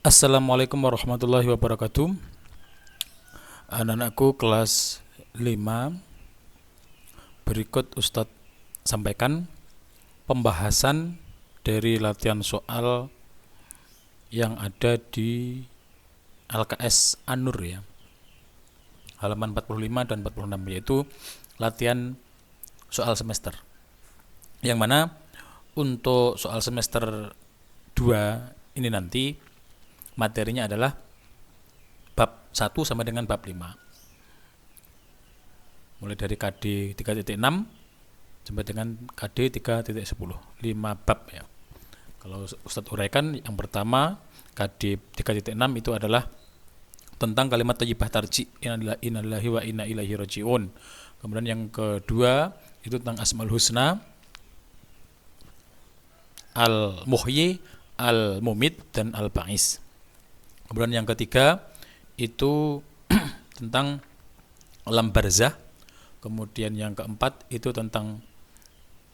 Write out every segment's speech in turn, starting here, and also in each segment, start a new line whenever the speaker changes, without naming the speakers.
Assalamualaikum warahmatullahi wabarakatuh. Anak-anakku kelas 5, berikut Ustadz sampaikan pembahasan dari latihan soal yang ada di LKS An-Nur ya. Halaman 45 dan 46, yaitu latihan soal semester. Yang mana untuk soal semester 2 ini nanti materinya adalah bab 1 sampai dengan bab 5. Mulai dari KD 3.6 sampai dengan KD 3.10. 5 bab ya. Kalau Ustadz uraikan, yang pertama KD 3.6 itu adalah tentang kalimat thayyibah tarji, innalillahi wa inna ilaihi rajiun. Kemudian yang kedua itu tentang Asmaul Husna, Al-Muhyi, Al-Mumit, dan Al-Ba'is. Kemudian yang ketiga itu tentang alam barzah. Kemudian yang keempat itu tentang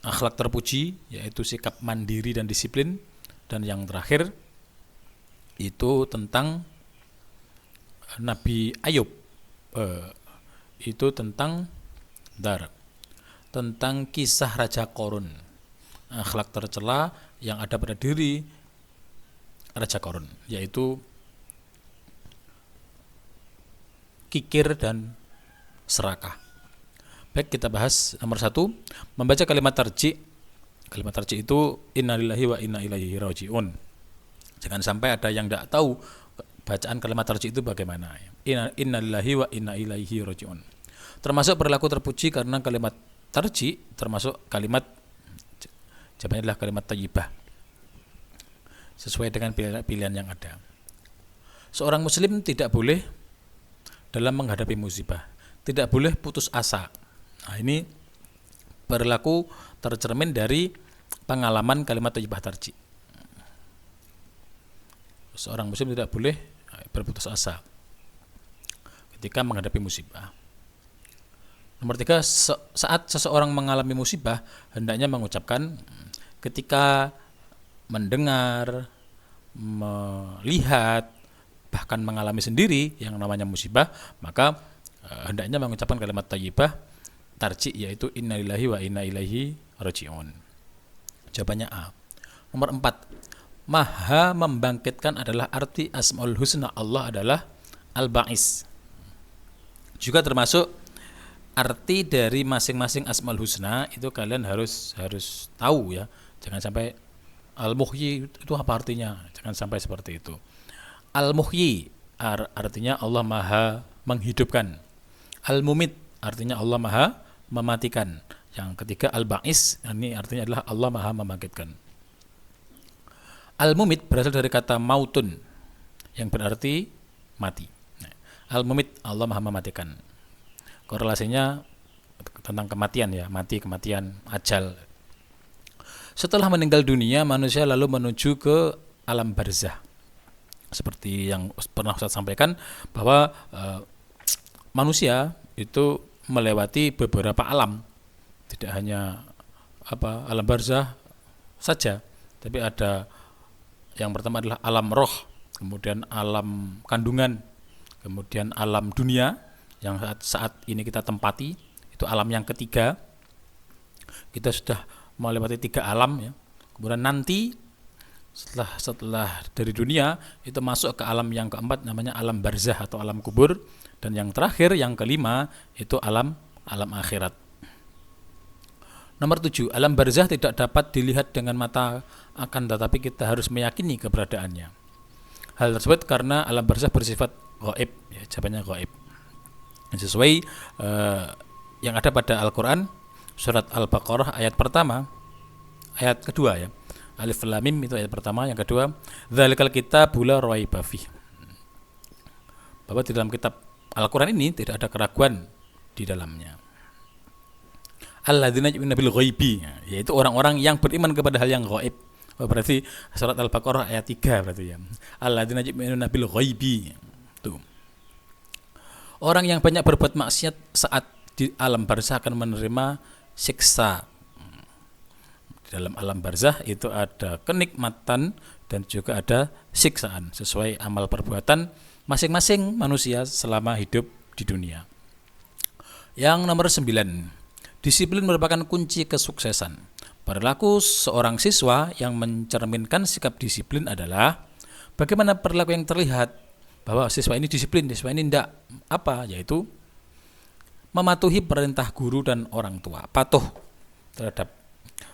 akhlak terpuji, yaitu sikap mandiri dan disiplin. Dan yang terakhir itu tentang Nabi Ayub, itu tentang tentang kisah Raja Korun, akhlak tercela yang ada pada diri Raja Korun, yaitu kikir dan serakah. Baik, kita bahas nomor 1, membaca kalimat tarji. Kalimat tarji itu innalillahi wa inna ilaihi rajiun. Jangan sampai ada yang tidak tahu bacaan kalimat tarji itu bagaimana. Innalillahi wa inna ilaihi rajiun. Termasuk perilaku terpuji, karena kalimat tarji termasuk kalimat, jawabannya adalah kalimat thayyibah, sesuai dengan pilihan yang ada. Seorang muslim tidak boleh dalam menghadapi musibah, tidak boleh putus asa. Nah, ini perilaku tercermin dari pengalaman kalimat thayyibah tarji. Seorang muslim tidak boleh berputus asa ketika menghadapi musibah. Nomor 3, saat seseorang mengalami musibah, hendaknya mengucapkan, ketika mendengar, melihat, bahkan mengalami sendiri yang namanya musibah, maka hendaknya mengucapkan kalimat thayyibah tarji, yaitu innalillahi wa inna ilaihi rajiun. Jawabannya A. Nomor 4, Maha membangkitkan adalah arti Asmaul Husna Allah adalah Al-Ba'is. Juga termasuk arti dari masing-masing Asmaul Husna itu kalian harus tahu ya. Jangan sampai Al-Muhyi itu apa artinya? Jangan sampai seperti itu. Al-Muhyi artinya Allah Maha menghidupkan. Al-Mumit artinya Allah Maha mematikan. Yang ketiga Al-Ba'is, ini artinya adalah Allah Maha membangkitkan. Al-Mumit berasal dari kata mautun, yang berarti mati. Al-Mumit, Allah Maha mematikan. Korelasinya tentang kematian ya, mati, kematian, ajal. Setelah meninggal dunia, manusia lalu menuju ke alam barzah. Seperti yang pernah saya sampaikan, bahwa manusia itu melewati beberapa alam, tidak hanya alam barzah saja, tapi ada yang pertama adalah alam roh, kemudian alam kandungan, kemudian alam dunia yang saat ini kita tempati, itu alam yang ketiga. Kita sudah melewati 3 alam ya. Kemudian nanti setelah dari dunia itu masuk ke alam yang keempat, namanya alam barzah atau alam kubur. Dan yang terakhir, yang kelima, itu alam akhirat. Nomor 7, alam barzah tidak dapat dilihat dengan mata, akan tetapi kita harus meyakini keberadaannya. Hal tersebut karena alam barzah bersifat gaib ya, jawabannya gaib. Sesuai yang ada pada Al-Quran, surat Al-Baqarah ayat pertama, ayat kedua ya. Alif Lam Mim itu ayat pertama, yang kedua dzalikal kitabu la raiba fih. Bahwa di dalam kitab Al-Quran ini tidak ada keraguan di dalamnya. Alladzina yu'minuna bil ghaibi, yaitu orang-orang yang beriman kepada hal yang gaib. Berarti surat Al-Baqarah ayat 3 berarti ya. Alladzina yu'minuna bil ghaibi. Tuh. Orang yang banyak berbuat maksiat saat di alam barzah akan menerima siksa. Di dalam alam barzah itu ada kenikmatan dan juga ada siksaan sesuai amal perbuatan masing-masing manusia selama hidup di dunia. Yang nomor 9, disiplin merupakan kunci kesuksesan. Perilaku seorang siswa yang mencerminkan sikap disiplin adalah bagaimana perilaku yang terlihat bahwa siswa ini disiplin, siswa ini tidak apa, yaitu mematuhi perintah guru dan orang tua, patuh terhadap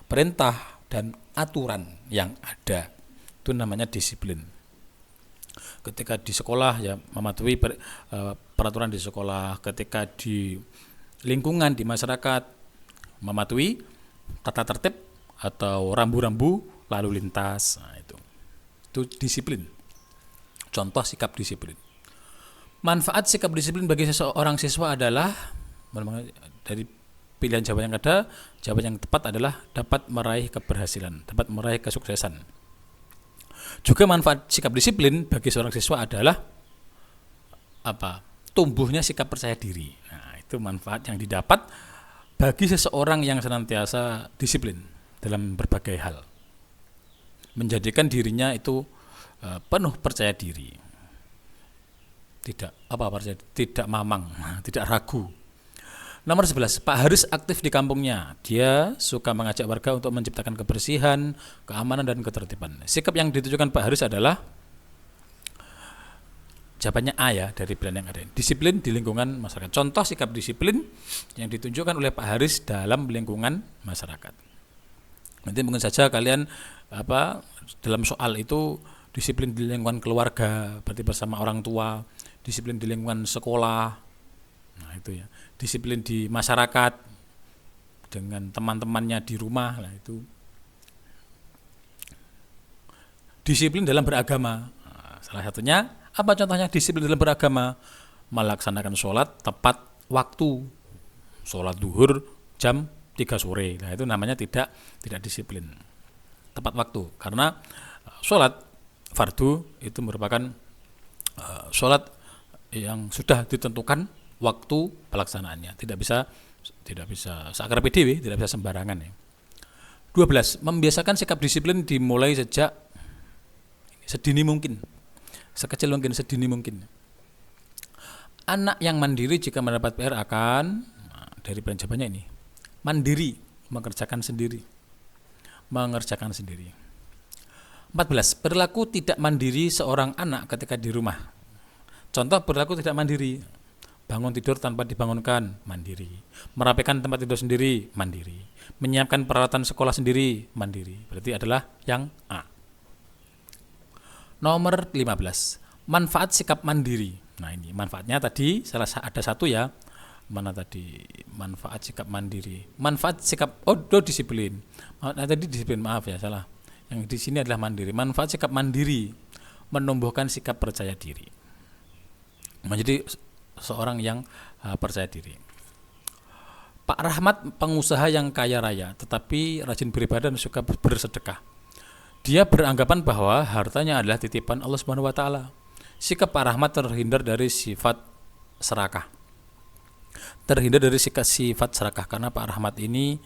perintah dan aturan yang ada. Itu namanya disiplin. Ketika di sekolah ya mematuhi peraturan di sekolah, ketika di lingkungan, di masyarakat mematuhi tata tertib atau rambu-rambu lalu lintas. Nah, itu disiplin. Contoh sikap disiplin. Manfaat sikap disiplin bagi seseorang siswa adalah, dari pilihan jawaban yang ada, jawaban yang tepat adalah dapat meraih keberhasilan, dapat meraih kesuksesan. Juga manfaat sikap disiplin bagi seorang siswa adalah tumbuhnya sikap percaya diri. Nah, itu manfaat yang didapat bagi seseorang yang senantiasa disiplin dalam berbagai hal, menjadikan dirinya itu penuh percaya diri, tidak mamang, tidak ragu. Nomor 11, Pak Haris aktif di kampungnya. Dia suka mengajak warga untuk menciptakan kebersihan, keamanan, dan ketertiban. Sikap yang ditunjukkan Pak Haris adalah jawabannya A ya, dari pilihan yang ada. Disiplin di lingkungan masyarakat. Contoh sikap disiplin yang ditunjukkan oleh Pak Haris dalam lingkungan masyarakat. Nanti mungkin saja kalian dalam soal itu disiplin di lingkungan keluarga, berarti bersama orang tua, disiplin di lingkungan sekolah. Nah, itu ya. Disiplin di masyarakat dengan teman-temannya di rumah, lah itu. Disiplin dalam beragama. Nah, salah satunya apa contohnya disiplin dalam beragama? Melaksanakan sholat tepat waktu. Sholat duhur jam 3 sore. Nah, itu namanya tidak disiplin. Tepat waktu. Karena sholat fardu itu merupakan sholat yang sudah ditentukan waktu pelaksanaannya, tidak bisa sakrape dhewe, tidak bisa sembarangan ya. 12, membiasakan sikap disiplin dimulai sejak sedini mungkin, sekecil mungkin, sedini mungkin. Anak yang mandiri jika mendapat PR akan, dari jawabannya ini, mandiri, mengerjakan sendiri. 14, perilaku tidak mandiri seorang anak ketika di rumah. Contoh perilaku tidak mandiri: bangun tidur tanpa dibangunkan, mandiri. Merapikan tempat tidur sendiri, mandiri. Menyiapkan peralatan sekolah sendiri, mandiri. Berarti adalah yang A. Nomor 15, manfaat sikap mandiri. Nah, ini manfaatnya tadi ada satu ya. Mana tadi manfaat sikap mandiri? Manfaat sikap disiplin. Tadi disiplin, maaf ya, salah. Yang di sini adalah mandiri. Manfaat sikap mandiri menumbuhkan sikap percaya diri. Menjadi seorang yang percaya diri. Pak Rahmat pengusaha yang kaya raya tetapi rajin beribadah dan suka bersedekah. Dia beranggapan bahwa hartanya adalah titipan Allah Subhanahu wa taala. Sikap Pak Rahmat terhindar dari sifat serakah. Karena Pak Rahmat ini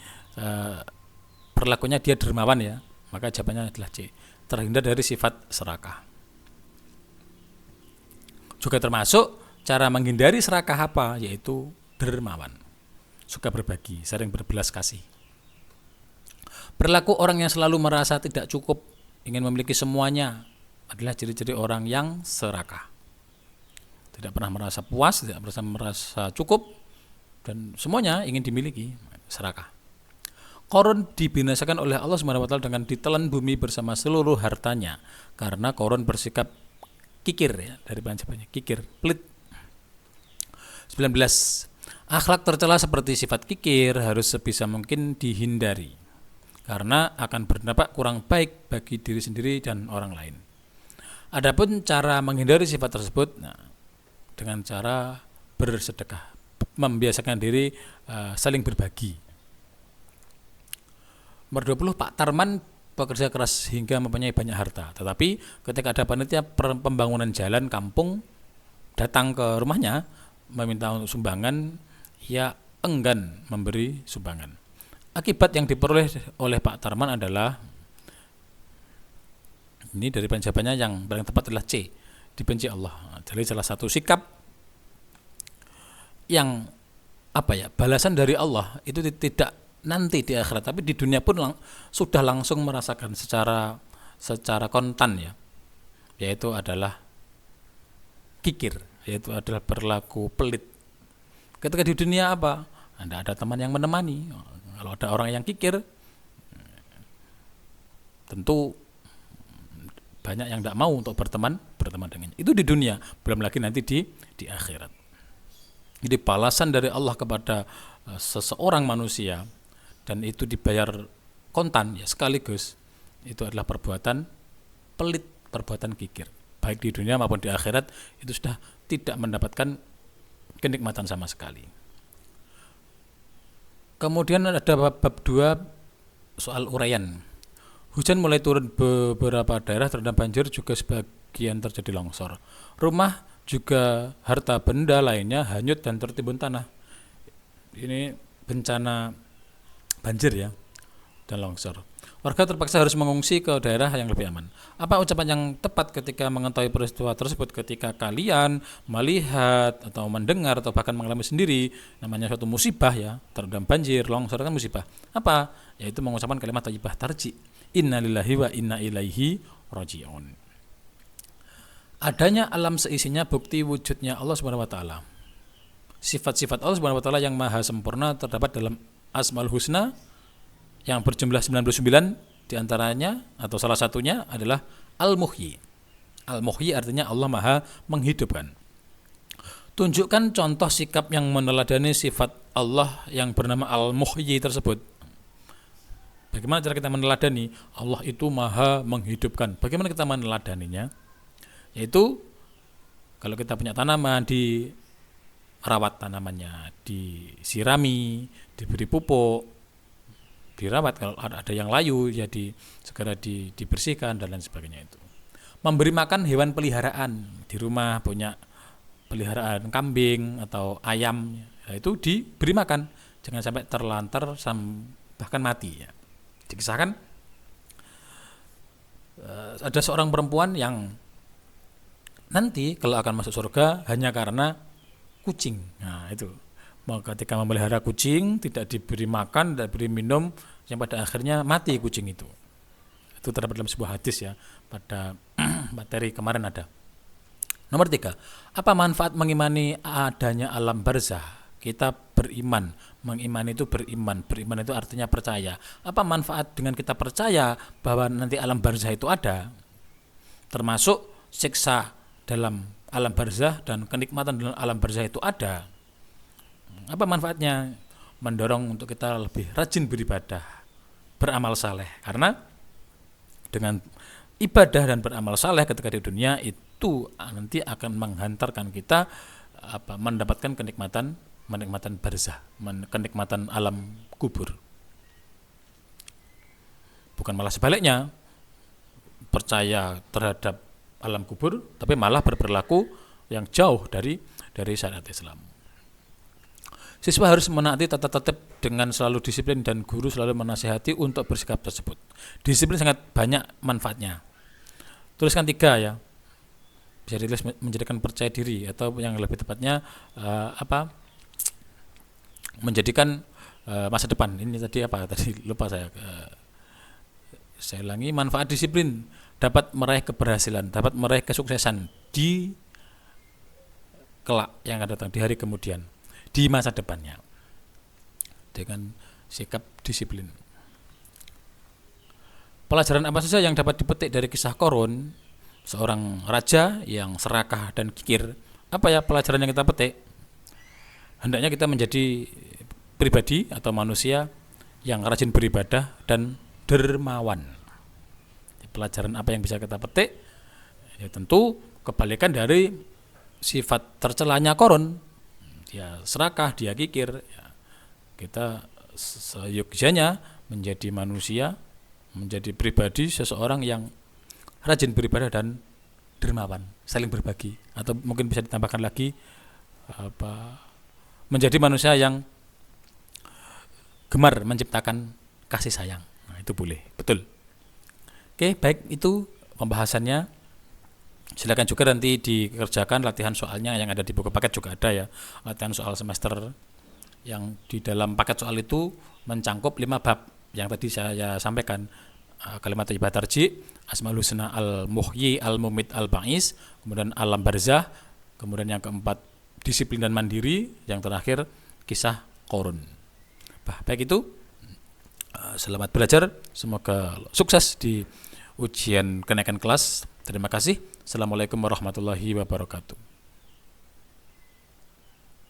perilakunya dia dermawan ya. Maka jawabannya adalah C. Terhindar dari sifat serakah. Juga termasuk cara menghindari serakah apa? Yaitu dermawan, suka berbagi, sering berbelas kasih. Perilaku orang yang selalu merasa tidak cukup, ingin memiliki semuanya adalah ciri-ciri orang yang serakah. Tidak pernah merasa puas, tidak pernah merasa cukup, dan semuanya ingin dimiliki, serakah. Korun dibinasakan oleh Allah SWT dengan ditelan bumi bersama seluruh hartanya, karena Korun bersikap kikir ya, dari panjabannya kikir, pelit. 19. Akhlak tercela seperti sifat kikir harus sebisa mungkin dihindari karena akan berdampak kurang baik bagi diri sendiri dan orang lain. Adapun cara menghindari sifat tersebut dengan cara bersedekah, membiasakan diri saling berbagi. Nomor 20, Pak Tarman bekerja keras hingga mempunyai banyak harta, tetapi ketika ada panitia pembangunan jalan kampung datang ke rumahnya meminta untuk sumbangan, ia enggan memberi sumbangan. Akibat yang diperoleh oleh Pak Tarman adalah Ini dari jawabannya yang paling tepat adalah C, dibenci Allah. Jadi salah satu sikap yang balasan dari Allah itu tidak nanti di akhirat, tapi di dunia pun sudah langsung merasakan secara kontan ya, yaitu adalah kikir, yaitu adalah berlaku pelit. Ketika di dunia Anda ada teman yang menemani. Kalau ada orang yang kikir, tentu banyak yang tidak mau untuk berteman dengannya. Itu di dunia, belum lagi nanti di akhirat. Jadi balasan dari Allah kepada seseorang manusia, dan itu dibayar kontan ya sekaligus, itu adalah perbuatan pelit, perbuatan kikir. Baik di dunia maupun di akhirat itu sudah tidak mendapatkan kenikmatan sama sekali. Kemudian ada bab 2 soal uraian. Hujan mulai turun beberapa daerah terendam banjir, juga sebagian terjadi longsor. Rumah juga harta benda lainnya hanyut dan tertimbun tanah. Ini bencana banjir ya dan longsor. Warga terpaksa harus mengungsi ke daerah yang lebih aman. Apa ucapan yang tepat ketika mengetahui peristiwa tersebut, ketika kalian melihat atau mendengar atau bahkan mengalami sendiri namanya suatu musibah ya, terendam banjir, longsor kan musibah. Apa? Yaitu mengucapkan kalimat thayyibah tarji. Innalillahi wa inna ilaihi raji'un. Adanya alam seisinya bukti wujudnya Allah Subhanahu wa taala. Sifat-sifat Allah Subhanahu wa taala yang maha sempurna terdapat dalam Asmaul Husna yang berjumlah 99, diantaranya atau salah satunya adalah Al-Muhyi. Al-Muhyi artinya Allah maha menghidupkan. Tunjukkan contoh sikap yang meneladani sifat Allah yang bernama Al-Muhyi tersebut. Bagaimana cara kita meneladani Allah itu maha menghidupkan? Bagaimana kita meneladaninya? Yaitu kalau kita punya tanaman, dirawat tanamannya, disirami, diberi pupuk, dirawat. Kalau ada yang layu ya segera dibersihkan dan lain sebagainya. Itu memberi makan hewan peliharaan. Di rumah punya peliharaan kambing atau ayam ya, itu diberi makan, jangan sampai terlantar bahkan mati ya. Dikisahkan ada seorang perempuan yang nanti kalau akan masuk surga hanya karena kucing. Nah itu, ketika memelihara kucing tidak diberi makan, tidak diberi minum, yang pada akhirnya mati kucing itu. Itu terdapat dalam sebuah hadis ya, pada materi kemarin ada. Nomor 3, apa manfaat mengimani adanya alam barzah? Kita beriman, mengimani itu beriman itu artinya percaya. Apa manfaat dengan kita percaya bahwa nanti alam barzah itu ada? Termasuk siksa dalam alam barzah dan kenikmatan dalam alam barzah itu ada. Apa manfaatnya? Mendorong untuk kita lebih rajin beribadah, beramal saleh. Karena dengan ibadah dan beramal saleh ketika di dunia itu nanti akan menghantarkan kita mendapatkan kenikmatan barzah, kenikmatan alam kubur. Bukan malah sebaliknya, percaya terhadap alam kubur tapi malah berperilaku yang jauh dari syariat Islam. Siswa harus menaati tata tertib dengan selalu disiplin dan guru selalu menasihati untuk bersikap tersebut. Disiplin sangat banyak manfaatnya. Tuliskan 3 ya. Bisa ditulis menjadikan percaya diri, atau yang lebih tepatnya menjadikan masa depan. Ini tadi lupa saya. Saya ulangi, manfaat disiplin dapat meraih keberhasilan, dapat meraih kesuksesan di kelak yang akan datang, di hari kemudian, di masa depannya, dengan sikap disiplin. Pelajaran apa saja yang dapat dipetik dari kisah Qarun, seorang raja yang serakah dan kikir? Apa ya pelajaran yang kita petik? Hendaknya kita menjadi pribadi atau manusia yang rajin beribadah dan dermawan. Pelajaran apa yang bisa kita petik? Ya tentu kebalikan dari sifat tercelanya Qarun. Dia serakah, dia kikir. Ya, kita seyogyanya menjadi manusia, menjadi pribadi seseorang yang rajin beribadah dan dermawan, saling berbagi, atau mungkin bisa ditambahkan lagi menjadi manusia yang gemar menciptakan kasih sayang. Nah, itu boleh, betul. Oke, baik, itu pembahasannya. Silakan juga nanti dikerjakan latihan soalnya yang ada di buku paket juga ada ya. Latihan soal semester yang di dalam paket soal itu mencangkup 5 bab yang tadi saya sampaikan. Kalimat thayyibah tarji, asmaul husna al muhyi al mumit al ba'is, kemudian alam barzah, kemudian yang keempat disiplin dan mandiri, yang terakhir kisah korun. Baik itu, selamat belajar, semoga sukses di ujian kenaikan kelas. Terima kasih. Assalamualaikum warahmatullahi wabarakatuh.